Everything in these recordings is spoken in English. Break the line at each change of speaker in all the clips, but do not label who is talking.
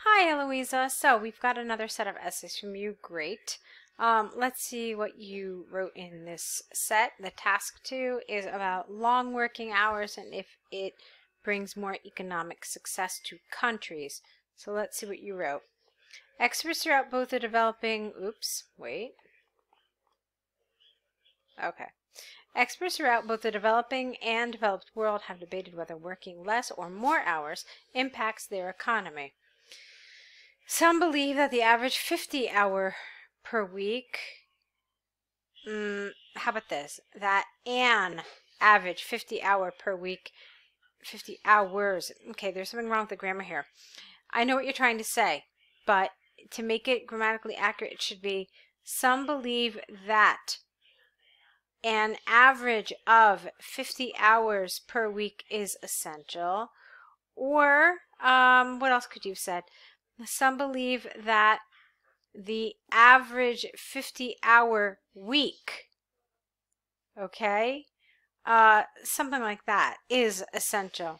Hi, Heloisa. So we've got another set of essays from you. Great. Let's see what you wrote in this set. The task 2 is about long working hours and if it brings more economic success to countries. So let's see what you wrote. Experts throughout both the developing... Okay. Experts throughout both the developing and developed world have debated whether working less or more hours impacts their economy. Some believe that the average 50-hour per week, how about this? That an average 50-hour per week, 50 hours. Okay, there's something wrong with the grammar here. I know what you're trying to say, but to make it grammatically accurate, it should be some believe that an average of 50 hours per week is essential. Or, what else could you have said? Some believe that the average 50-hour week, okay, something like that is essential.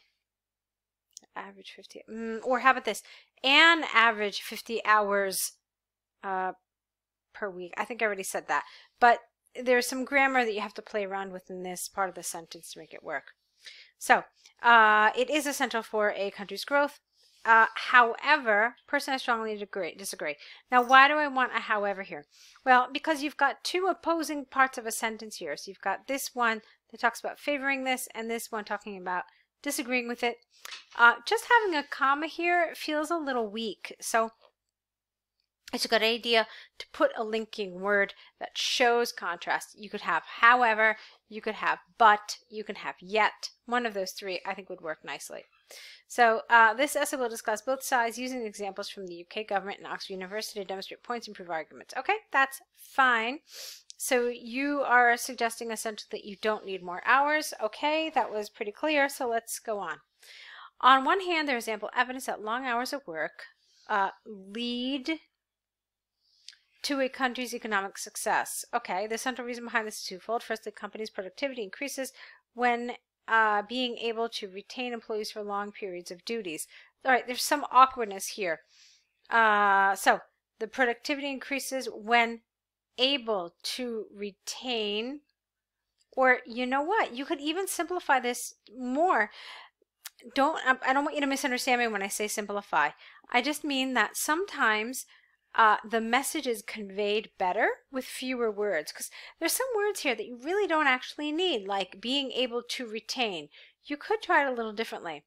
Average 50, or how about this? An average 50 hours per week. I think I already said that. But there's some grammar that you have to play around with in this part of the sentence to make it work. So, it is essential for a country's growth. However, personally, I strongly disagree. Now, why do I want a however here? Well, because you've got two opposing parts of a sentence here. So you've got this one that talks about favoring this and this one talking about disagreeing with it. Just having a comma here feels a little weak. So it's a good idea to put a linking word that shows contrast. You could have however, you could have but, you can have yet. One of those three I think would work nicely. So this essay will discuss both sides using examples from the UK government and Oxford University to demonstrate points and prove arguments. Okay, that's fine. So you are suggesting essentially that you don't need more hours. Okay, that was pretty clear, so let's go on. On one hand, there is ample evidence that long hours of work lead to a country's economic success. Okay, the central reason behind this is twofold. First, the company's productivity increases when being able to retain employees for long periods of duties. All right, there's some awkwardness here. So the productivity increases when able to retain, or you know what? You could even simplify this more. I don't want you to misunderstand me when I say simplify. I just mean that sometimes the message is conveyed better with fewer words, because there's some words here that you really don't actually need, like being able to retain. You could try it a little differently.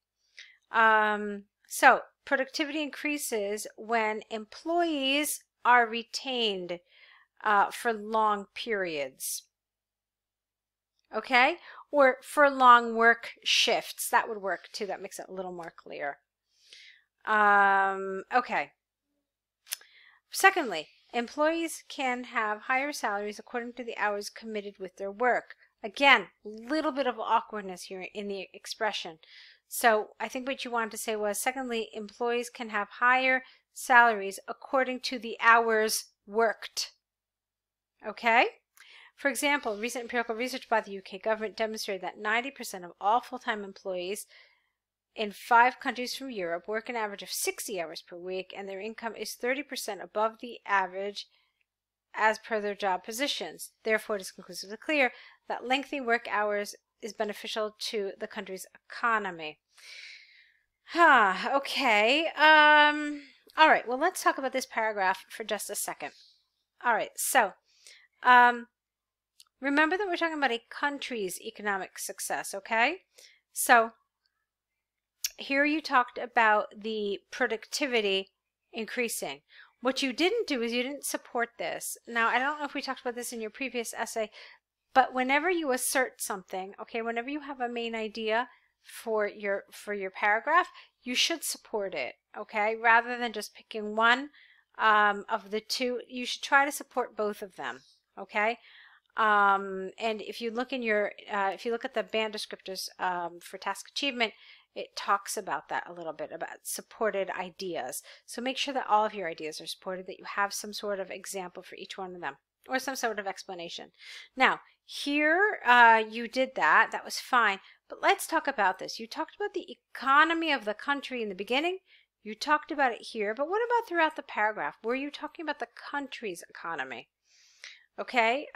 So productivity increases when employees are retained for long periods. Okay? Or for long work shifts. That would work too. That makes it a little more clear. Okay. Secondly, employees can have higher salaries according to the hours committed with their work. Again, a little bit of awkwardness here in the expression. So I think what you wanted to say was, secondly, employees can have higher salaries according to the hours worked. Okay? For example, recent empirical research by the UK government demonstrated that 90% of all full-time employees in 5 countries from Europe work an average of 60 hours per week, and their income is 30% above the average as per their job positions. Therefore, it is conclusively clear that lengthy work hours is beneficial to the country's economy. Okay. All right, well, let's talk about this paragraph for just a second. All right, so remember that we're talking about a country's economic success, okay? So here you talked about the productivity increasing. What you didn't do is you didn't support this. Now, I don't know if we talked about this in your previous essay, but whenever you assert something, okay, whenever you have a main idea for your paragraph, you should support it, okay? Rather than just picking one of the two, you should try to support both of them, okay? And if you look in your, if you look at the band descriptors for task achievement, it talks about that a little bit, about supported ideas. So make sure that all of your ideas are supported, that you have some sort of example for each one of them, or some sort of explanation. Now, here you did that. That was fine. But let's talk about this. You talked about the economy of the country in the beginning. You talked about it here, but what about throughout the paragraph? Were you talking about the country's economy? Okay.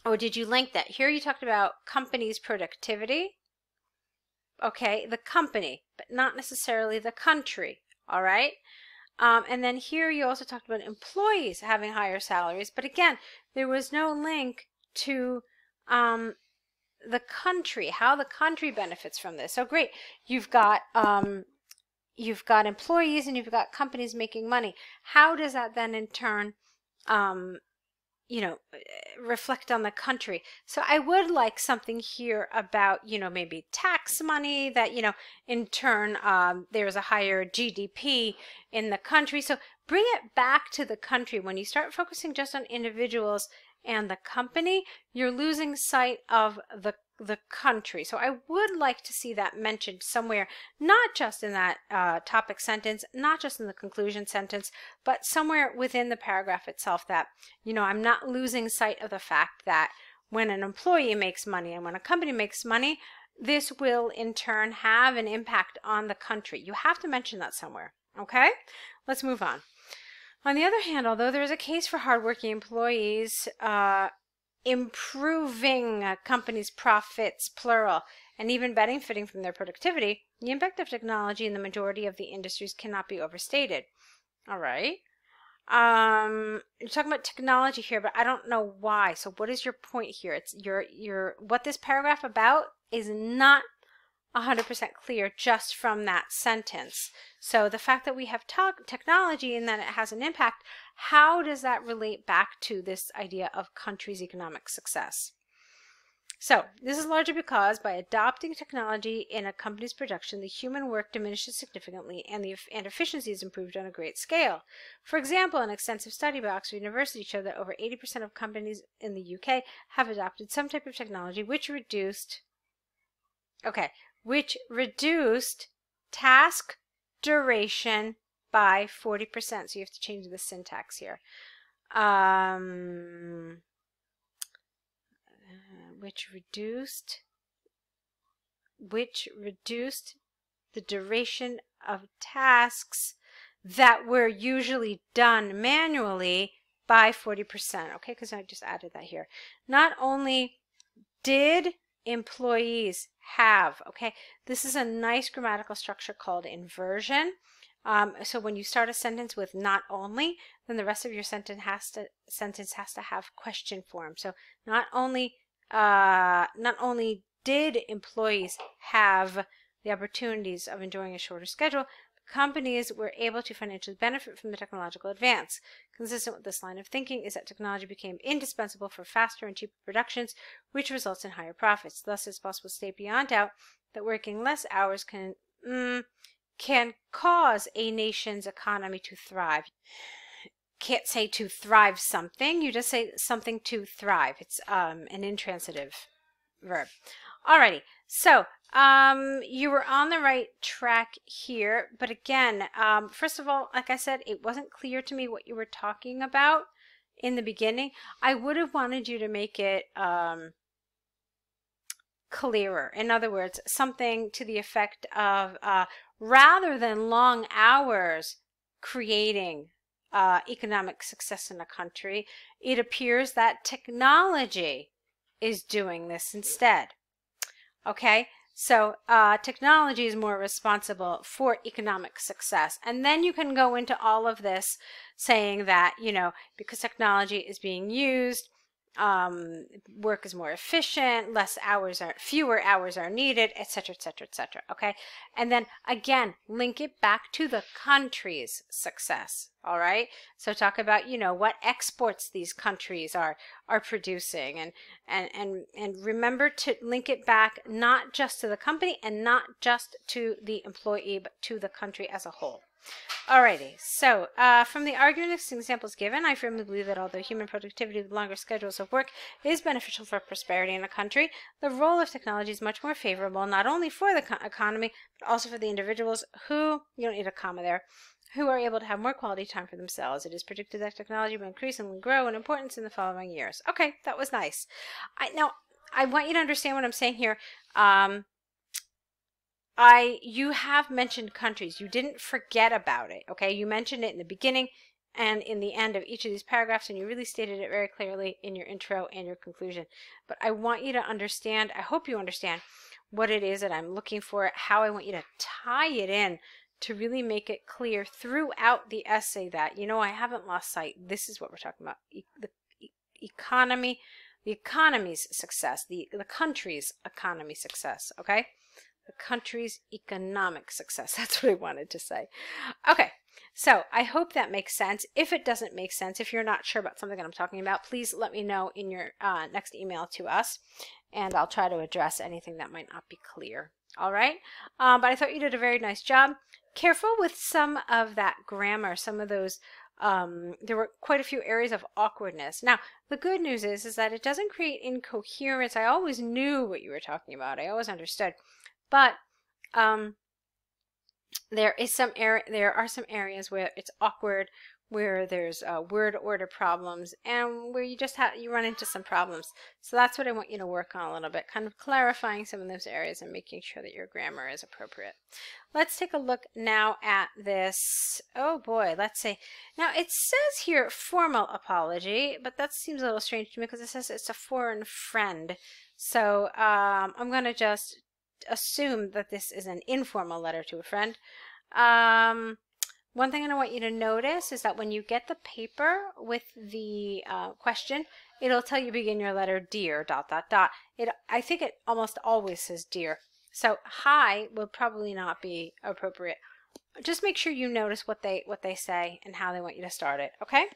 Or did you link that? Here you talked about companies' productivity. Okay, the company, but not necessarily the country. All right. And then here you also talked about employees having higher salaries, but again, there was no link to the country, how the country benefits from this. So great, you've got employees and you've got companies making money. How does that then in turn reflect on the country? So I would like something here about, maybe tax money that, in turn, there's a higher GDP in the country. So bring it back to the country. When you start focusing just on individuals and the company, you're losing sight of the country. So I would like to see that mentioned somewhere, not just in that topic sentence, not just in the conclusion sentence, but somewhere within the paragraph itself, that, I'm not losing sight of the fact that when an employee makes money and when a company makes money, this will in turn have an impact on the country. You have to mention that somewhere. Okay, let's move on. On the other hand, although there is a case for hardworking employees improving a company's profits, plural, and even benefiting from their productivity, the impact of technology in the majority of the industries cannot be overstated. All right. You're talking about technology here, but I don't know why. So what is your point here? It's what this paragraph about is not 100% clear just from that sentence. So the fact that we have technology and that it has an impact, how does that relate back to this idea of country's economic success? So this is largely because by adopting technology in a company's production, the human work diminishes significantly and efficiency is improved on a great scale. For example, an extensive study by Oxford University showed that over 80% of companies in the UK have adopted some type of technology which reduced task duration by 40%. So you have to change the syntax here. Which reduced the duration of tasks that were usually done manually by 40%. Okay, because I just added that here. Not only did employees have, okay, this is a nice grammatical structure called inversion. So when you start a sentence with not only, then the rest of your sentence has to have question form. So not only did employees have the opportunities of enjoying a shorter schedule, companies were able to financially benefit from the technological advance. Consistent with this line of thinking is that technology became indispensable for faster and cheaper productions, which results in higher profits. Thus, it's possible to state beyond doubt that working less hours can cause a nation's economy to thrive. Can't say to thrive something, you just say something to thrive. It's an intransitive verb. Alrighty, so you were on the right track here, but again, first of all, like I said, it wasn't clear to me what you were talking about in the beginning. I would have wanted you to make it clearer. In other words, something to the effect of rather than long hours creating economic success in a country, it appears that technology is doing this instead. Okay, so technology is more responsible for economic success. And then you can go into all of this saying that, because technology is being used, work is more efficient, fewer hours are needed, etc., etc., etc. Okay, and then again, link it back to the country's success. All right, so talk about what exports these countries are producing, and remember to link it back not just to the company and not just to the employee, but to the country as a whole. Alrighty, so from the arguments and examples given, I firmly believe that although human productivity with longer schedules of work is beneficial for prosperity in a country, the role of technology is much more favorable not only for the economy, but also for the individuals who, you don't need a comma there, who are able to have more quality time for themselves. It is predicted that technology will increasingly grow in importance in the following years. Okay, that was nice. Now, I want you to understand what I'm saying here. you have mentioned countries. You didn't forget about it, okay? You mentioned it in the beginning and in the end of each of these paragraphs, and you really stated it very clearly in your intro and your conclusion. But I want you to understand, I hope you understand what it is that I'm looking for, how I want you to tie it in to really make it clear throughout the essay that, you know, I haven't lost sight. This is what we're talking about. The economy, the economy's success, the country's economy success, okay? The country's economic success. That's what I wanted to say. Okay, so I hope that makes sense. If it doesn't make sense, if you're not sure about something that I'm talking about, please let me know in your next email to us, and I'll try to address anything that might not be clear. All right, but I thought you did a very nice job. Careful with some of that grammar, some of those, there were quite a few areas of awkwardness. Now, the good news is that it doesn't create incoherence. I always knew what you were talking about. I always understood. But there are some areas where it's awkward, where there's word order problems, and where you run into some problems. So that's what I want you to work on a little bit, kind of clarifying some of those areas and making sure that your grammar is appropriate. Let's take a look now at this. Oh boy, let's see. Now it says here formal apology, but that seems a little strange to me because it says it's a foreign friend. So I'm going to just assume that this is an informal letter to a friend. One thing I want you to notice is that when you get the paper with the question, it'll tell you begin your letter dear ... I think it almost always says dear. So hi will probably not be appropriate. Just make sure you notice what they say and how they want you to start it, okay?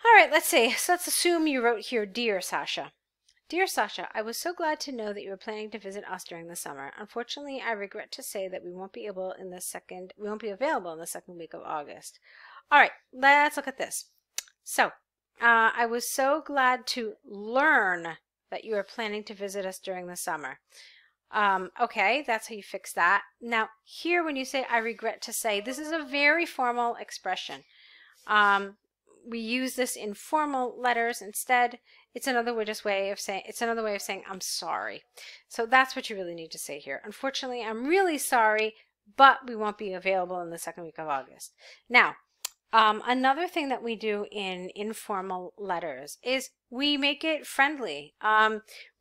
All right, let's see. So let's assume you wrote here, dear Sasha. Dear Sasha, I was so glad to know that you were planning to visit us during the summer. Unfortunately, I regret to say that we won't be available in the second week of August. All right, let's look at this. So, I was so glad to learn that you are planning to visit us during the summer. Okay, that's how you fix that. Now, here when you say I regret to say, this is a very formal expression. We use this in formal letters instead. It's another way of saying I'm sorry. So that's what you really need to say here. Unfortunately, I'm really sorry, but we won't be available in the second week of August. Now, another thing that we do in informal letters is we make it friendly.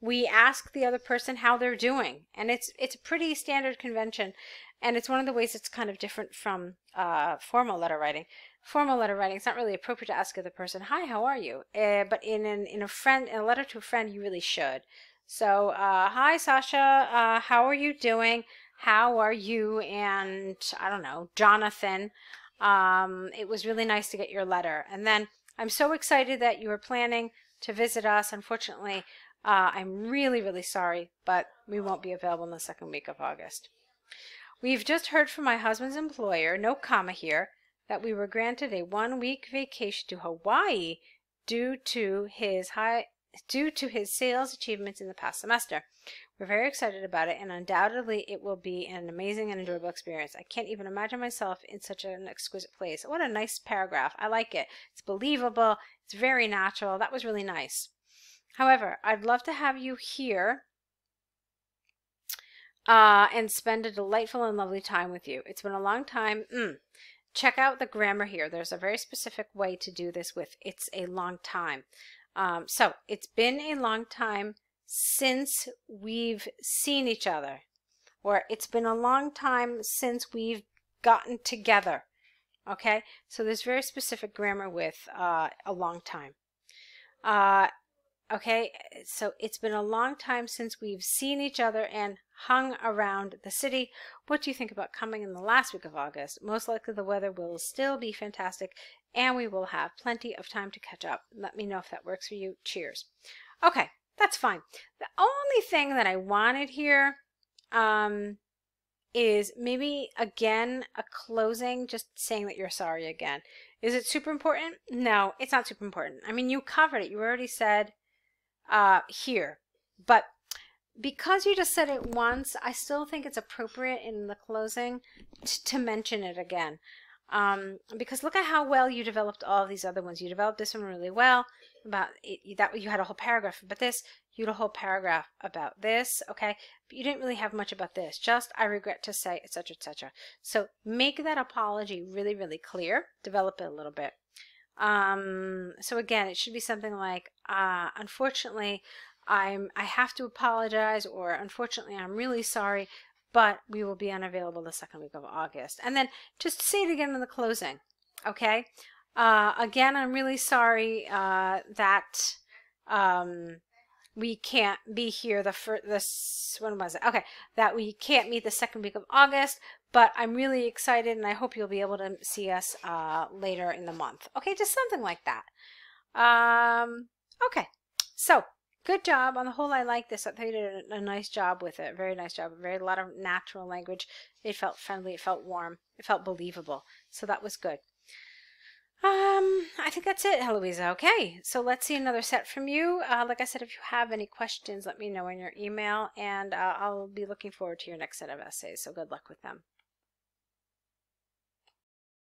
We ask the other person how they're doing, and it's a pretty standard convention, and it's one of the ways it's kind of different from formal letter writing. Formal letter writing, it's not really appropriate to ask the other person, hi, how are you? But in a letter to a friend, you really should. So, hi, Sasha, how are you doing? How are you? And I don't know, Jonathan. It was really nice to get your letter. And then I'm so excited that you are planning to visit us. Unfortunately, I'm really, really sorry, but we won't be available in the second week of August. We've just heard from my husband's employer, no comma here, that we were granted a 1-week vacation to Hawaii due to his sales achievements in the past semester. We're very excited about it, and undoubtedly it will be an amazing and enjoyable experience. I can't even imagine myself in such an exquisite place. What a nice paragraph. I like it. It's believable. It's very natural. That was really nice. However, I'd love to have you here and spend a delightful and lovely time with you. It's been a long time. Check out the grammar here. There's a very specific way to do this with it's a long time. So it's been a long time since we've seen each other, or it's been a long time since we've gotten together. Okay, so there's very specific grammar with a long time. Okay, so it's been a long time since we've seen each other and hung around the city. What do you think about coming in the last week of August? Most likely the weather will still be fantastic and we will have plenty of time to catch up. Let me know if that works for you. Cheers. Okay, that's fine. The only thing that I wanted here is maybe again a closing, just saying that you're sorry again. Is it super important? No, it's not super important. I mean, you covered it. You already said here, but because you just said it once, I still think it's appropriate in the closing to mention it again. Because look at how well you developed all these other ones. You developed this one really well. About it, that you had a whole paragraph, but this you had a whole paragraph about this, okay? But you didn't really have much about this. Just, I regret to say, etc., etc. So make that apology really, really clear. Develop it a little bit. So again, it should be something like, unfortunately, I have to apologize, or unfortunately, I'm really sorry, but we will be unavailable the second week of August. And then just say it again in the closing, okay? Again, I'm really sorry that we can't be here when was it? Okay, that we can't meet the second week of August, but I'm really excited and I hope you'll be able to see us later in the month. Okay, just something like that. Okay, so good job. On the whole, I like this. I think you did a nice job with it. Very nice job. A lot of natural language. It felt friendly. It felt warm. It felt believable. So that was good. I think that's it, Heloisa. Okay, so let's see another set from you. Like I said, if you have any questions, let me know in your email, and I'll be looking forward to your next set of essays. So good luck with them.